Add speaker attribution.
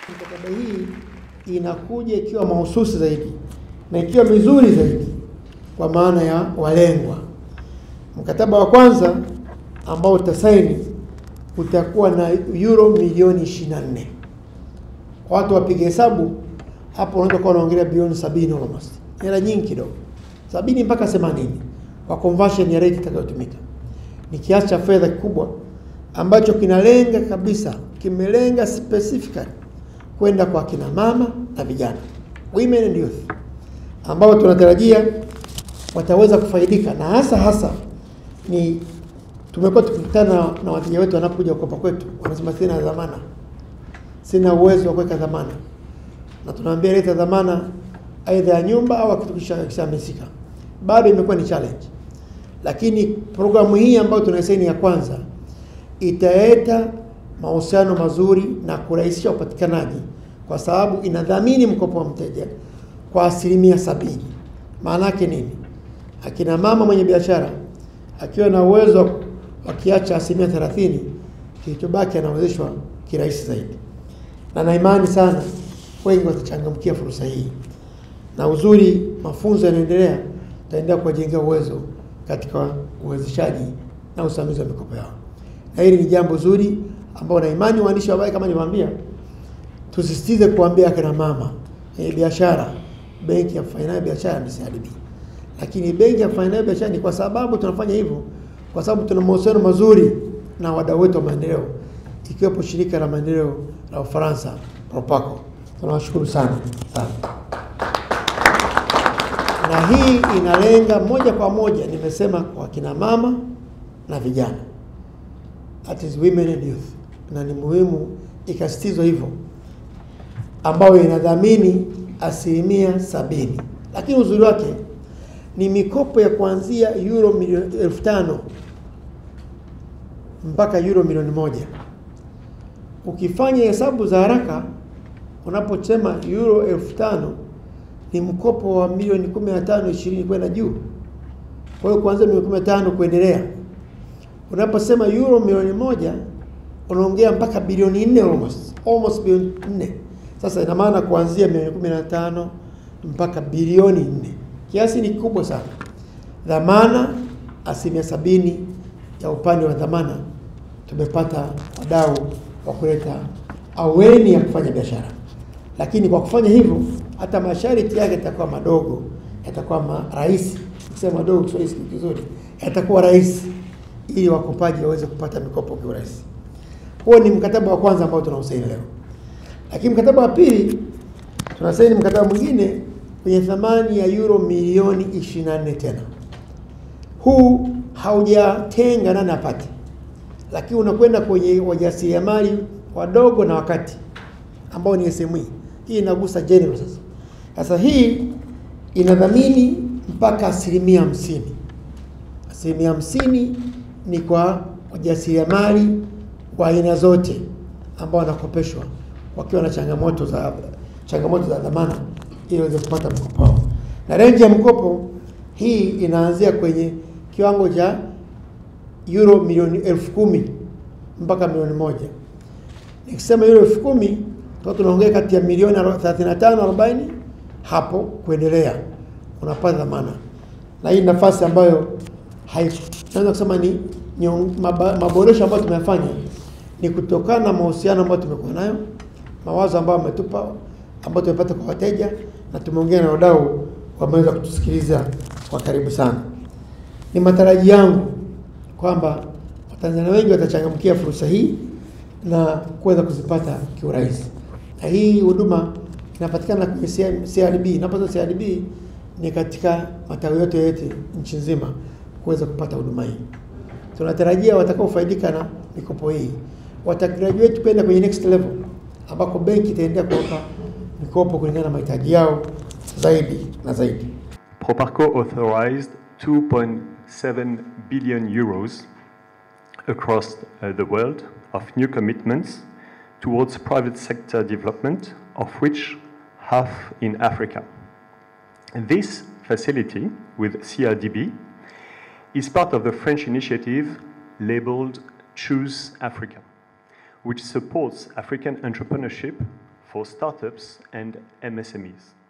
Speaker 1: Mikataba hii inakuja ikiwa mahususi zaidi na ikiwa mizuri zaidi kwa maana ya walengwa. Mkataba wa kwanza ambao utasaini utakuwa na euro milioni 24. Kwa watu wapige hesabu hapo, unaweza kuwa unaongelea bilioni 70 almost. Hela nyingi kidogo. 70 mpaka 80 kwa conversion ya rate itakayotumika. Ni kiasi cha fedha kikubwa ambacho kinalenga kabisa, kimelenga specifically kwenda kwa kina mama na vijana, women and youth, ambao tunatarajia wataweza kufaidika. Na hasa ni tumekuwa tukikutana na wateja wetu wanapokuja kukopa kwetu, wanasema sina dhamana, sina uwezo wa kuweka dhamana, na tunaambia leta dhamana aidha ya nyumba au kitu kishamesika. Bado imekuwa ni challenge, lakini programu hii ambayo tunaisaini ya kwanza italeta mahusiano mazuri na kurahisisha upatikanaji, kwa sababu inadhamini mkopo wa mteja kwa 70%. Maana yake nini? Akina mama mwenye biashara akiwa na uwezo wa kiacha 30%, kilichobaki anawezeshwa kirahisi zaidi. Na imani sana wengi watachangamkia fursa hii. Na uzuri, mafunzo yanaendelea, tutaendelea kuwajengea uwezo katika uwezeshaji na usimamizi wa mikopo yao. Na hili ni jambo zuri ambao na imani waandishi wa habari, kama niwaambia, tusisitize kuambia akina mama biashara, benki ya kufanya biashara ni CRDB. Lakini benki ya kufanya biashara ni kwa sababu tunafanya hivyo kwa sababu tuna mahusiano mazuri na wadau wetu wa maendeleo, ikiwepo shirika la maendeleo la Ufaransa Propaco. Tunawashukuru sana. Na hii inalenga moja kwa moja, nimesema, kwa kina mama na vijana, that is women and youth, na ni muhimu ikasitizwa hivyo, ambao inadhamini 70%. Lakini uzuri wake ni mikopo ya kuanzia euro 500,000 mpaka euro 1,000,000. Ukifanya hesabu za haraka, unaposema euro 5,000 ni mkopo wa milioni 15, 20 kwenda juu. Kwa hiyo kuanzia milioni 15 kuendelea. Unaposema euro 1,000,000 unaongea mpaka bilioni 4, almost bilioni 4. Sasa ina maana kuanzia milioni 15 mpaka bilioni 4. Kiasi ni kubwa sana. Dhamana 70% ya upande wa dhamana, tumepata wadau wa kuleta aweni ya kufanya biashara. Lakini kwa kufanya hivyo, hata masharti yake yatakuwa madogo, yatakuwa rahisi. Kusema madogo Kiswahili kizuri, yatakuwa rahisi ili wakopaji waweze kupata mikopo kwa urahisi. Huo ni mkataba wa kwanza ambao tunausaini leo. Lakini mkataba wa pili, tunasaini mkataba mwingine kwenye thamani ya euro milioni 24 tena. Huu haujatenga nani apate, lakini unakwenda kwenye wajasiriamali wadogo na wakati ambao ni SME. Hii inagusa general sasa. Sasa hii inadhamini mpaka 50%. 50% ni kwa wajasiriamali wa aina zote ambao wanakopeshwa wakiwa na changamoto za dhamana ili waweze kupata mkopo wao. Na range ya mkopo hii inaanzia kwenye kiwango cha euro milioni 10,000 mpaka milioni 1. Nikisema euro 10,000, tunaongea kati ya milioni 35, 40 hapo kuendelea unapata dhamana. Na hii nafasi ambayo tunaweza kusema ni maboresho ambayo tumeyafanya ni kutokana na mahusiano ambayo tumekuwa nayo, mawazo ambayo ametupa, ambayo tumepata kwa wateja, na tumeongea na wadau wameweza kutusikiliza kwa karibu sana. Ni matarajio yangu kwamba Watanzania wengi watachangamkia fursa hii na kuweza kuzipata kiurahisi. Na hii huduma inapatikana kwenye CRDB. Inaposema CRDB ni katika matawi yote nchi nzima kuweza kupata huduma hii. Tunatarajia watakaofaidika na mikopo hii watagraduate kwenda kwenye next level, ambako benki itaendelea kuwapa mikopo kulingana na mahitaji yao zaidi na zaidi.
Speaker 2: Proparco authorized 2.7 billion euros across the world of new commitments towards private sector development, of which half in Africa. This facility with CRDB is part of the French initiative labeled Choose Africa, which supports African entrepreneurship for startups and MSMEs.